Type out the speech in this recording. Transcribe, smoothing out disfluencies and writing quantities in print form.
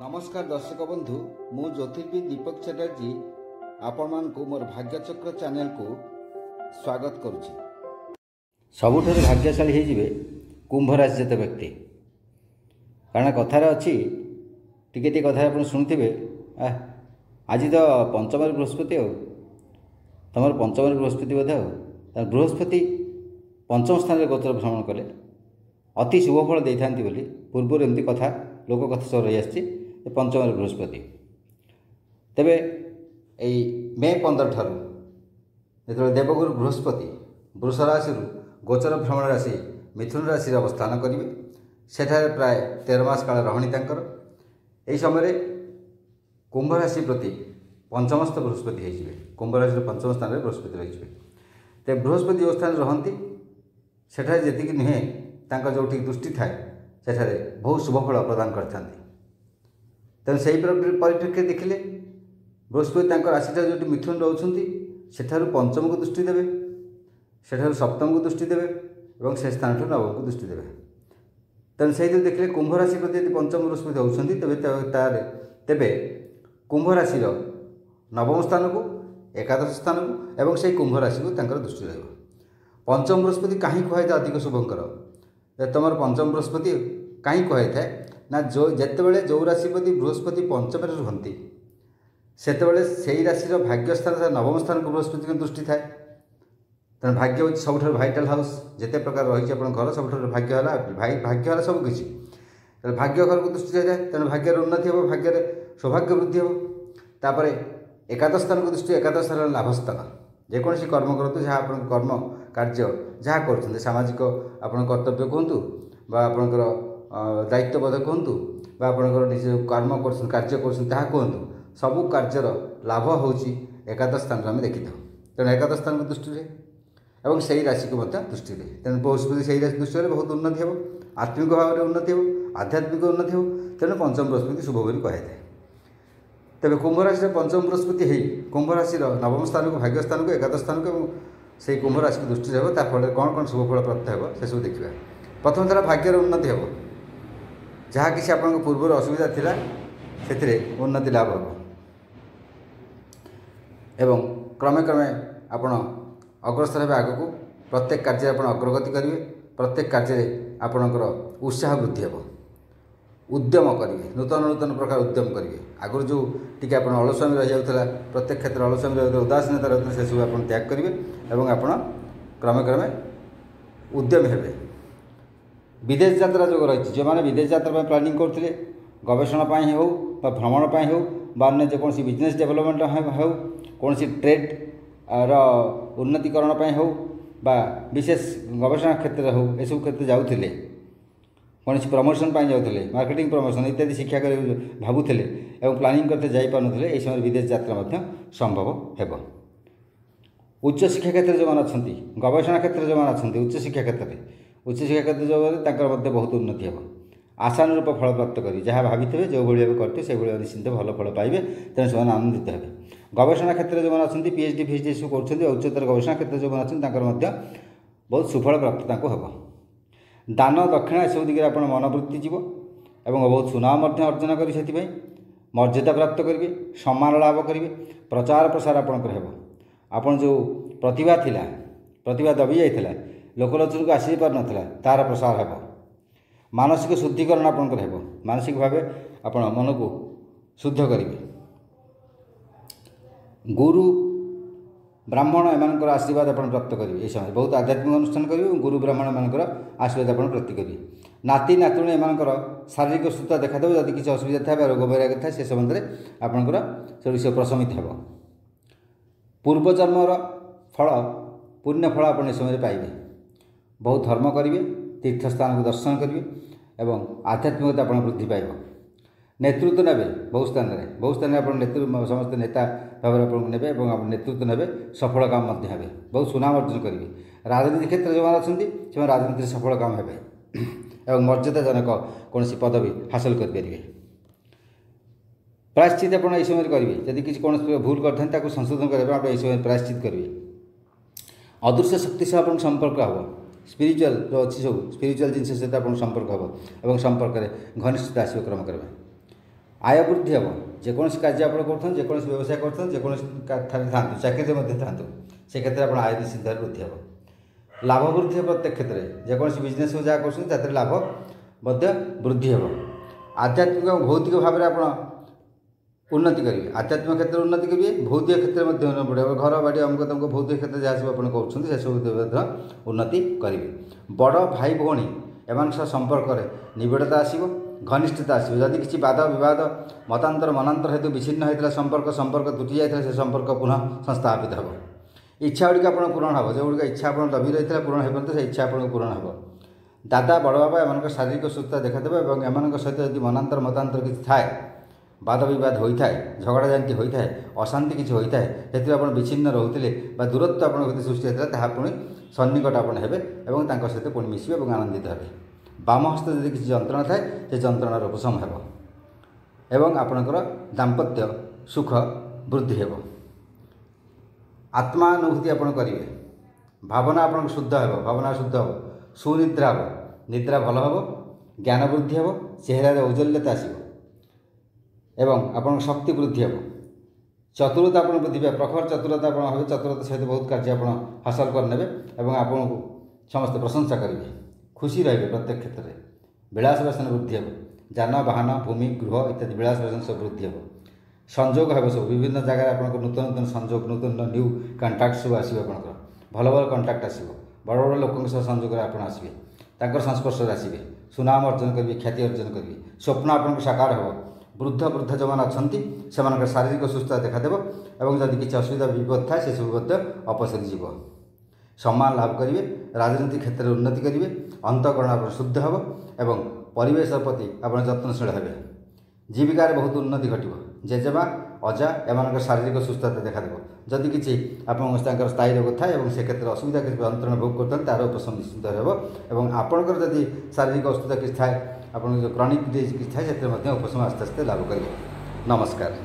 नमस्कार दर्शक बंधु मु ज्योतिर्विद दीपक चटर्जी आपण मानकु मोर भाग्यचक्र चैनल को स्वागत करुछि। सबुठारु भाग्यशाली हे जिवे कुंभ राशि जत व्यक्ति, कारण कथार अच्छी टिके कथा आप शुणुवे आज तो पंचम बृहस्पति तुम पंचम बृहस्पति बोधे बृहस्पति पंचम स्थान गोचर भ्रमण कले अति शुभ फल दे था पूर्व एमती कथा लोक कथा सब रही आसी पंचम बृहस्पति तेबे यही मे 15 ठारू जो देवगुरु बृहस्पति वृष राशि गोचर भ्रमण राशि मिथुन राशि अवस्थान करेंगे सेठारे प्राय 13 मास काल रही यही समय कुंभ राशि प्रति पंचमस्थ बृहस्पति होइजिवे। कुंभ राशि पंचम स्थान में बृहस्पति रही ते बृहस्पति जो स्थान रहती सेठारे जी नुहे जो दृष्टि थाए सेठारे बहुत शुभ फल प्रदान करते तेणु से परिप्रेक्षी देखिले बृहस्पति राशि जो मिथुन रोचे सेठारु पंचम को दृष्टि देवे सेठारु सप्तम को दृष्टि देवे और से स्थान नवम को दृष्टि देवे तेणु से देखिले कुंभ राशि प्रति यदि पंचम बृहस्पति होते तेबे कुंभ राशि नवम स्थान को एकादश स्थान को एवं से कुंभ राशि को दृष्टि रही। पंचम बृहस्पति कहीं कहुए अधिक शुभंकर तुम पंचम बृहस्पति कहीं कहुए थाए ना जो जितेबाला जो राशिपति बृहस्पति पंचम रुहति सेतेबाला से राशि भाग्यस्थान नवम स्थान को बृहस्पति दृष्टि थाए तेना भाग्य हूँ सब भाइटाल हाउस जिते प्रकार रही घर सब भाग्य है सबकि भाग्य घर को दृष्टि जाए तेणु भाग्य उन्नति हो भाग्य सौभाग्य वृद्धि हो तापर एकादश स्थान को दृष्टि एकादश स्थान लाभस्थान जेकोसी कर्म करतु जहाँ आप कर्म कार्य जहाँ कर सामाजिक आप कर्तव्य कहतु आपणकर दायित्वबोध कहतु आपणकर निज कर्म कर कार्य कहतु सबू कार्यर लाभ हूँ एकादश स्थान आम देखी था तेणु एकादश स्थान को दृष्टि और से राशि को दृष्टि तेणु बृहस्पति से राशि दृष्टि बहुत उन्नति हो आत्मिक भाव में उन्नति हो आध्यात्मिक उन्नति हो तेणु पंचम बृहस्पति शुभ बोली कहुए तेरे कुंभ राशि पंचम बृहस्पति हो कुंभ राशि नवम स्थान को भाग्य स्थान को एकादश स्थान को से कुंभ राशि को दृष्टि रहा फल कौन कौन शुभ फल प्राप्त हो से सब देखा। प्रथम थर भाग्यर उन्नति हो जहाँ कि आप पूर्व असुविधा थिला से उन्नति लाभ हो एवं क्रमे क्रमे आपण अग्रसर हे आग को प्रत्येक कार्य आप अग्रगति करेंगे प्रत्येक कार्य आपणकर उत्साह वृद्धि हो उद्यम करेंगे नूतन नूतन प्रकार उद्यम करेंगे आगुरी जो टी आप अलस्वामी रही जाता प्रत्येक क्षेत्र अलस्वामी रही उदासीनता रही से सब आप त्याग करेंगे और आप क्रमे क्रमे उद्यमी हेबे। विदेश यात्रा जो रही जो मैंने विदेश यात्रा प्लानिंग करते गवेषणा हो भ्रमण हो अन्य जेकोसी बिजनेस डेवलपमेंट हो कौन ट्रेड उन्नतिकरण हो विशेष गवेषणा क्षेत्र हो यू क्षेत्र जाऊे कौन प्रमोशन जाते मार्केटिंग प्रमोशन इत्यादि शिक्षा कर भावुले और प्लानिंग करते जापारे यह समय विदेश यात्रा संभव हो। उच्च शिक्षा क्षेत्र जो मैंने अच्छा गवेषणा क्षेत्र जो मैंने अच्छा उच्च शिक्षा क्षेत्र जो बहुत उन्नति हो आशानुरूप फल प्राप्त करी जहाँ भावी जो भाव करते से निश्चिंत भल फल पाइबे तेणु से आनंदित हे। गवेषणा क्षेत्र जो मैंने अच्छा पीएचडी फीएचडी सब कर उच्चतर गवेषणा क्षेत्र जो मैंने अच्छा बहुत सुफल प्राप्त हो। दान दक्षिणा सब दिखे आप मनोवृत्ति जीव और बहुत सुनाम अर्जन कर मर्यादा प्राप्त करेंगे सम्मान लाभ करेंगे प्रचार प्रसार आपंकर आपन जो प्रतिभा थिला प्रतिभा दबी जाता लोकलोचन को आसी पार ना तार प्रसार हो मानसिक शुद्धिकरण आपंकर हो मानसिक भाव आप मन को शुद्ध करेंगे। गुरु ब्राह्मण एम आशीर्वाद आप प्राप्त करेंगे ये समय बहुत आध्यात्मिक अनुष्ठान करेंगे गुरु ब्राह्मण एम आशीर्वाद आप प्राप्ति करेंगे। नाती नातुणी एम शारीरिक सुस्थ देखा दे जदि किसी असुविधा था रोग वैराग्य था से समय आपंकर से प्रशमित हो। पूर्वजन्मर फल पुण्य फल आप समय पाइबे बहुत धर्म करेंगे तीर्थस्थान को दर्शन करेंगे और आध्यात्मिकता आप वृद्धि पाइब। नेतृत्व ने बहुत स्थान आप नेतृत्व समस्त नेता भाव ने नेतृत्व ने सफल काम हे बहुत सुनाम अर्जन करेंगे। राजनीति क्षेत्र जो अच्छा से राजनीति सफल काम हे और मर्यादाजनक कौन पदवी हासिल करेंगे। प्रायश्चित आप समय करेंगे जदि किसी कौन भूल करते संशोधन करने आप समय प्रायश्चित करेंगे। अदृश्य शक्ति से आप संपर्क हो स्पिरिचुअल जो अच्छी सब स्पिरिचुअल जिन सहित आप संपर्क हो और संपर्क में घनिष्ठता आसो क्रम करेंगे। आय वृद्धि हे जेकोसी कार्य आप कर जेकोसी व्यवसाय कर जेकोसी था चाकरी में था से क्षेत्र में आय निश्चित भाव वृद्धि हे लाभ वृद्धि हे प्रत्येक क्षेत्र में जेकोसी बिजनेस जहाँ कर लाभ वृद्धि हे आध्यात्मिक और भौतिक भाव में आप उन्नति करेंगे आध्यात्मिक क्षेत्र में उन्नति करेंगे भौतिक क्षेत्र में उन्नति पड़े घर बाड़ी अमुक तुमको भौतिक क्षेत्र जहाँ सब कर उन्नति करेंगे बड़ भाई भौणी एम संपर्क निबिड़ता आसो घनिष्ठता आसो जदि किसी बाध बद मतांतर मनांतर हेतु विच्छिन्न होता संपर्क तुटी जाता से संपर्क पुनः संस्थापित हो इच्छा गुड़िक आप पूरण हे जो गुड़िक इच्छा आप लभि रही है पूरण हो से इच्छा आपको पूरण हो दादा बड़ बाबा एम शारीरिक सुस्थता देखादेव और एम सहित यदि मनांतर मतांतर किसी थाए वाद बद होता है झगड़ा झांटी होता है अशांति किसी होता है से आप विच्छिन्न रोते दूरत्व आप सृष्टि होता है पुणी सन्निकट आप हे और सहित पुणी मिसवे और आनंदित हे बाम हस्त यदि किसी जंत्रणा थाए से जंत्रणार उपशम हो आपणकर दाम्पत्य सुख वृद्धि हो आत्मानुभूति आप करेंगे भावना आप शुद्ध हो भावना शुद्ध हो सुनिद्रा हो निद्रा भल हो ज्ञान वृद्धि हो चेहरार औज्ज्वल्यता आसो एवं आपन शक्ति वृद्धि हो चतुरता आप वृद्धि पाए प्रखर चतुरता आप चतुरता सहित बहुत कार्य आप हासिल करने और आपन को समस्त प्रशंसा करेंगे खुशी रहे प्रत्येक क्षेत्र में विलास व्यसन वृद्धि हो जान वाहन भूमि गृह इत्यादि विलास व्यसन सब वृद्धि हो संजोग हे सब विभिन्न जगह आप नूतन नूतन संजोग नूतन न्यू कंटाक्ट सब आसो आप भल भल कंटाक्ट आसो बड़ बड़ लोक संजोग आप आसवे संस्पर्श आसवे सुनाम अर्जन करेंगे ख्याति अर्जन करेंगे स्वप्न आपको साकार हो वृद्ध जो मैंने अच्छा से शारीरिक सुस्थता देखादेव और जदि किसी असुविधा विपद थाए से सब अपसरी जीव सम्मान लाभ करेंगे राजनीतिक क्षेत्र में उन्नति करेंगे अंतकरण आप शुद्ध हो एवं परिवेश प्रति आप जत्नशील हे जीविकार बहुत उन्नति घटो जेजेमा अजा एम शारीरिक सुस्थता देखादेव जदि किसी आप स्थायी रोग थाए से क्षेत्र में असुविधा किसी यंत्रणा भोग करते तार उपशम निश्चित हो आपणकर जदि शारीरिक असुविधा किसी थाए आप जो क्रॉनिक डिजीज किसी थाए से उपशम आस्ते आस्ते लाभ करेंगे। नमस्कार।